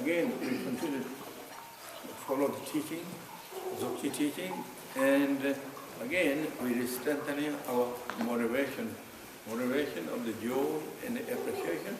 again, we continue to follow the teaching, Dzogchen teaching, and again, we are strengthening our motivation of the joy and the appreciation,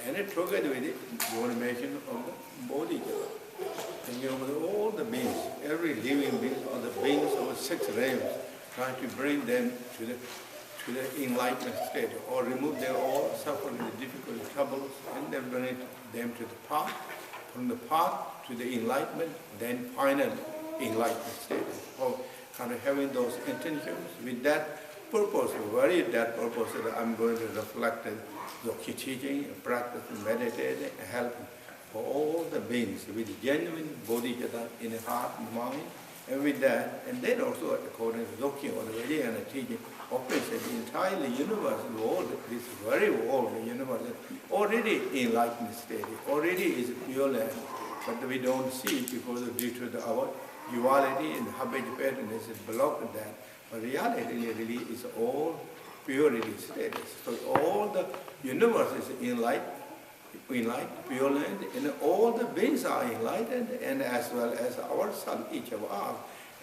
and together with it, motivation of the bodhicitta. Thinking of all the beings, every living being, or the beings of the 6 realms, trying to bring them to the enlightenment state, or remove their all suffering, the difficult troubles, and then bring them to the path, from the path to the enlightenment, then final enlightenment state. Or kind of having those intentions with that purpose, very that purpose that I'm going to reflect the teaching, practice, meditate, help for all the beings with genuine bodhicitta in the heart and mind, and with that, and then also according to Dzogchen or the Vedic teaching, opens the entire universe, the world, this very world, the universe, already enlightened state, already is pure land, but we don't see it because due to our duality and habit pattern is blocked that. But reality really is all purity status. So all the universe is enlightened, pure land, and all the beings are enlightened, and as well as ourselves, each of us.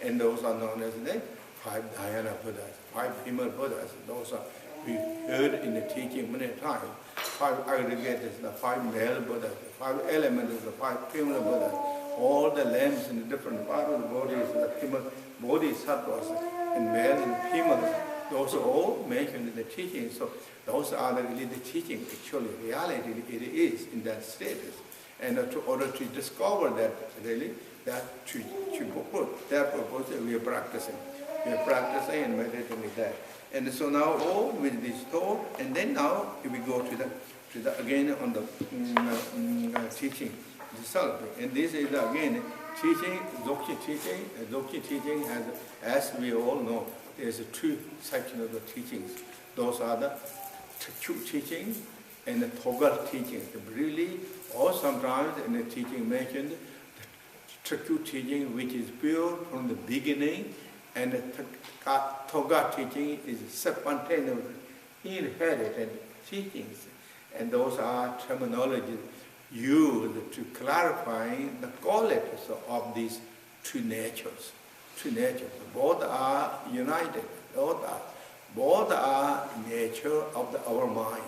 And those are known as the 5 dhyana Buddhas, 5 female Buddhas. Those are, we heard in the teaching many times. 5 aggregators, the 5 male Buddhas, the 5 elementals, the 5 female Buddhas. All the lamps in the different parts of the body is the female bodhisattvas, and male and female. Those are all mentioned in the teaching. So those are really the teaching. Actually, reality it is in that status. And in order to discover that really, that to put that purpose, we are practicing. We are practicing and meditating with that. And so now all with this thought, and then now we go to the again on the teaching itself. And this is again teaching, Dzogchen teaching. Dzogchen teaching has, as we all know, there's 2 sections of the teachings. Those are the Trekcho teaching and the Togal teaching. Really, or sometimes in the teaching mentioned, the Trekcho teaching which is pure from the beginning, and the Togal teaching is spontaneous, inherited teachings. And those are terminologies used to clarify the qualities of these 2 natures. 2 natures. Both are united. Both are nature of our mind.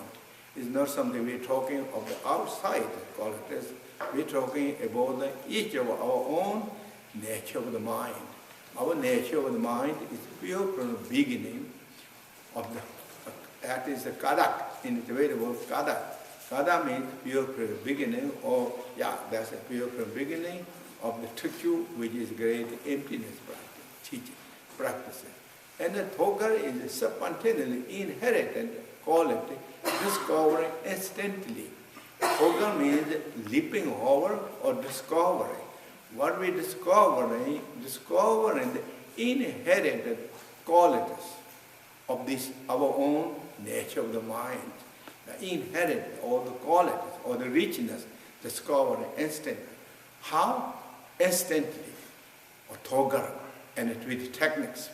It's not something we're talking of the outside qualities. We're talking about each of our own nature of the mind. Our nature of the mind is pure from the beginning of that is the kadak, in the Vedic word kadak. Kada means pure from the beginning, or that's a pure from the beginning of the Trekcho, which is great emptiness practice, teaching, practicing. And the Togal is a spontaneously inherited quality, discovering instantly. Togal means leaping over or discovering. What we discovering the inherited qualities of this our own nature of the mind. The inherited, or the qualities, or the richness, discovering instantly. How? Instantly, or Togal, and it with techniques.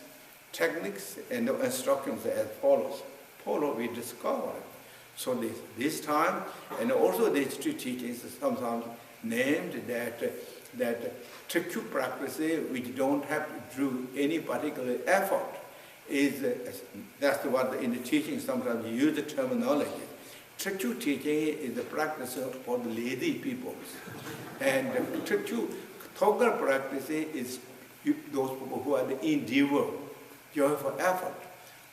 Techniques and the instructions as follows. Follow, we discover it. So this time, and also these 2 teachings sometimes named that Trekcho practice, which don't have to do any particular effort, is that's what in the teaching sometimes you use the terminology. Trekcho teaching is the practice for the lazy peoples, and Trekcho Togal practice is those people who are the endeavor, joyful effort.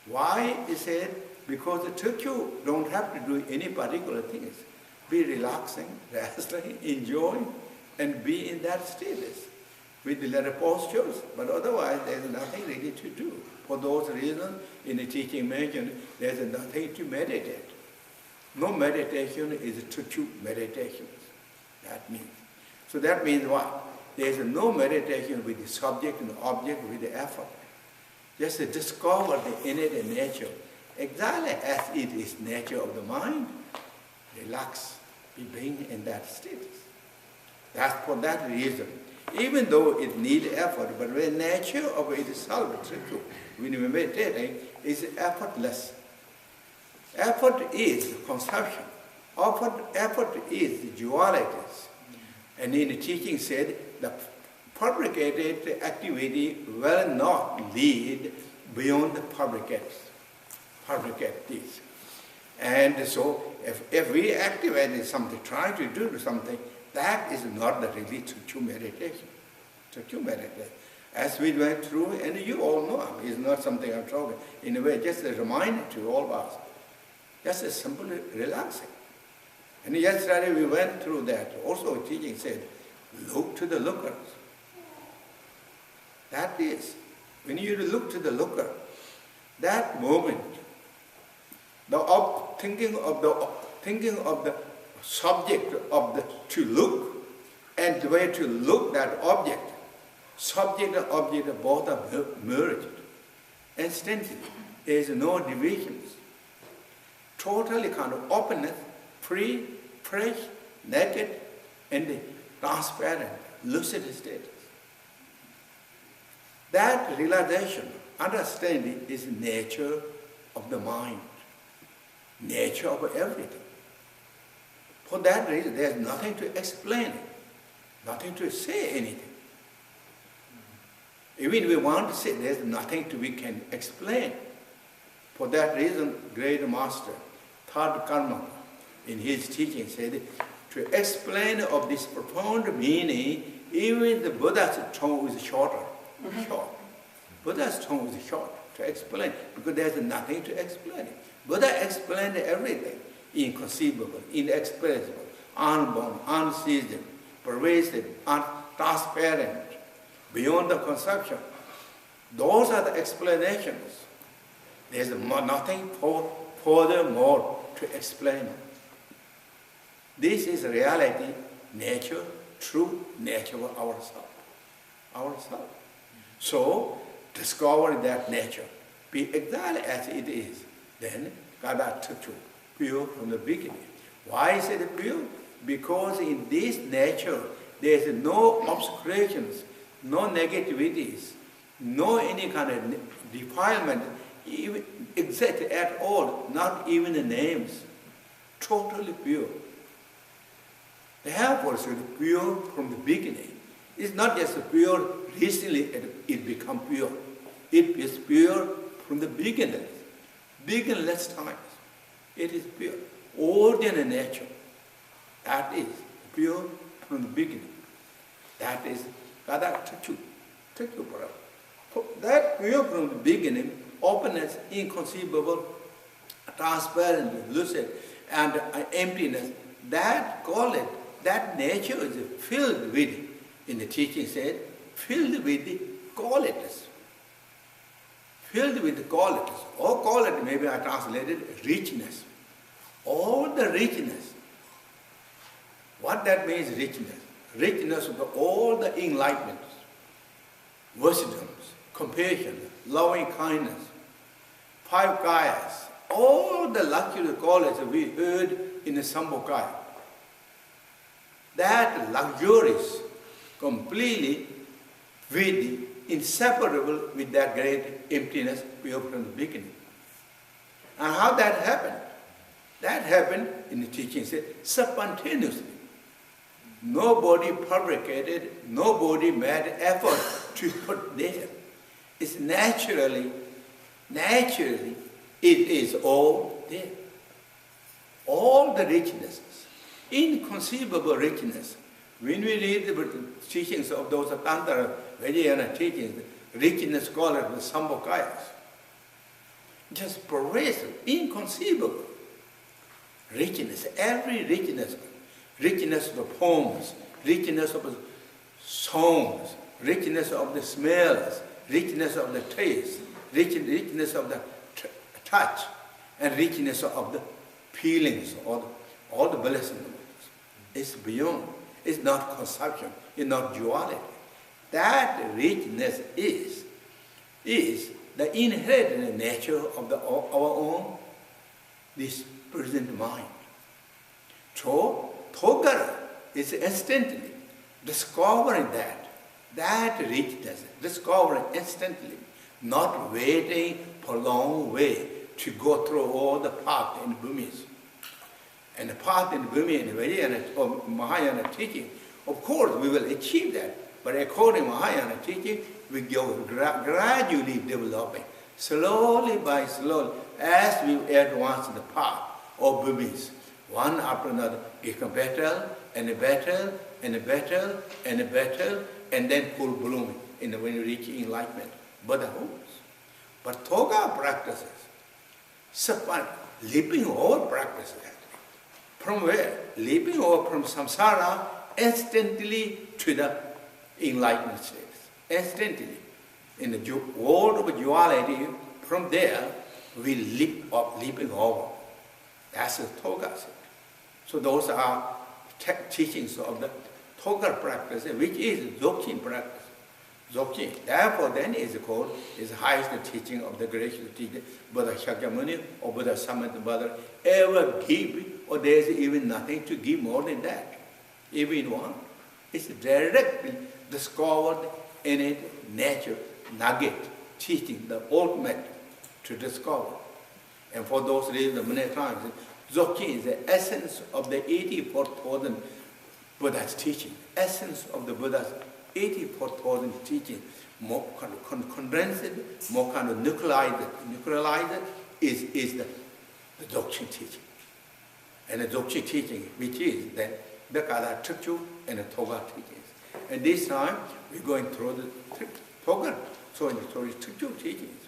Why is it? Because the Trekcho don't have to do any particular things. Be relaxing, resting, enjoying, and be in that status with the letter postures. But otherwise, there's nothing really to do. For those reasons, in the teaching mentioned, there's nothing to meditate. No meditation is Trekcho meditation. That means. So that means what? There's no meditation with the subject and object with the effort. Just to discover the innate nature, exactly as it is nature of the mind. Relax, be being in that status. That's for that reason. Even though it needs effort, but the nature of it itself, when we meditate, is effortless. Effort is conception. Effort is dualities. And in the teaching said, the fabricated activity will not lead beyond the fabricate this. And so, if we activate something, trying to do something, that is not the really true meditation. True meditation. As we went through, and you all know, it's not something I'm talking, in a way, just a reminder to all of us. Just a simple relaxing. And yesterday we went through that. Also teaching said, look to the lookers. That is, when you look to the looker, that moment, thinking of the subject of the to look, and the way to look that object, subject and object both are merged. Instantly, there is no divisions. Totally kind of openness, free, fresh, naked, and transparent, lucid status. That realization, understanding is nature of the mind, nature of everything. For that reason, there's nothing to explain it, nothing to say anything. Even if we want to say, there's nothing we can explain. For that reason, great master, Third Karma, in his teaching said, to explain of this profound meaning, even the Buddha's tongue is shorter. Short. Buddha's tongue is short to explain, because there's nothing to explain. Buddha explained everything, inconceivable, inexpressible, unborn, unseasoned, pervasive, transparent, beyond the conception. Those are the explanations. There's nothing furthermore to explain. This is reality, nature, true nature of ourself. So, discover that nature, be exactly as it is, then Gada Trekcho, pure from the beginning. Why is it pure? Because in this nature, there is no obscurations, no negativities, no any kind of defilement, even exact at all, not even the names. Totally pure. Therefore, it's pure from the beginning. It's not just pure, recently it becomes pure. It is pure from the beginning. Beginningless times. It is pure. Ordinary nature. That is pure from the beginning. That is Gada Trekcho. That pure from the beginning, openness, inconceivable, transparent, lucid, and emptiness, that call it, that nature is filled with, in the teaching said, filled with qualities. Filled with qualities. Or quality, maybe I translated richness. All the richness. What that means, richness? Richness of all the enlightenments, wisdoms, compassion, loving kindness, five kayas, all the luxury qualities we heard in the Sambhokaya. That luxurious, completely with inseparable with that great emptiness pure from the beginning. And how that happened? That happened in the teaching said spontaneously. Nobody fabricated, nobody made effort to put there. It's naturally, it is all there. All the richnesses, inconceivable richness. When we read the teachings of those Tantra, Vajrayana teachings, richness called it the Sambhokayas. Just pervasive, inconceivable richness, every richness. Richness of the poems, richness of the songs, richness of the smells, richness of the taste, richness of the touch, and richness of the feelings, all the blessings. It's beyond. It's not conception. It's not duality. That richness is the inherent nature of our own, this present mind. So, Togal is instantly discovering that richness, discovering instantly, not waiting for a long way to go through all the path in Bhumis. And the path in Bhumi and Vajrayana or Mahayana teaching, Of course, we will achieve that, but according to Mahayana teaching, we go gradually developing, slowly by slowly, as we advance the path of Burmese. One after another, getting better and better and better and better, and then full blooming when you reach enlightenment, Buddhahood. But Togal practices, leaping over practices. From where? Leaping over from samsara instantly to the enlightenment state. Instantly. In the world of duality, from there, we leap up, leaping over. That's the Togal state. So those are teachings of the Togal practice, which is Dzogchen practice. Dzogchen. Therefore, then is called is the highest teaching of the greatest teacher, Buddha Shakyamuni or Buddha Samye Buddha ever give, or there is even nothing to give more than that. Even one. It's directly discovered in it, nature, nugget, teaching, the ultimate to discover. And for those reasons, many times, Dzogchen is the essence of the 84,000 Buddha's teaching. Essence of the Buddha's 84,000 teaching, more kind of condensed, more kind of nuclearized is the Dzogchen teaching. And the Dzogchen teaching, which is the Kala Trekcho and the Togal teachings. And this time, we're going through the Togal, so in the Trekcho teachings.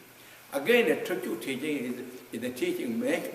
Again, the Trekcho teaching is the teaching meant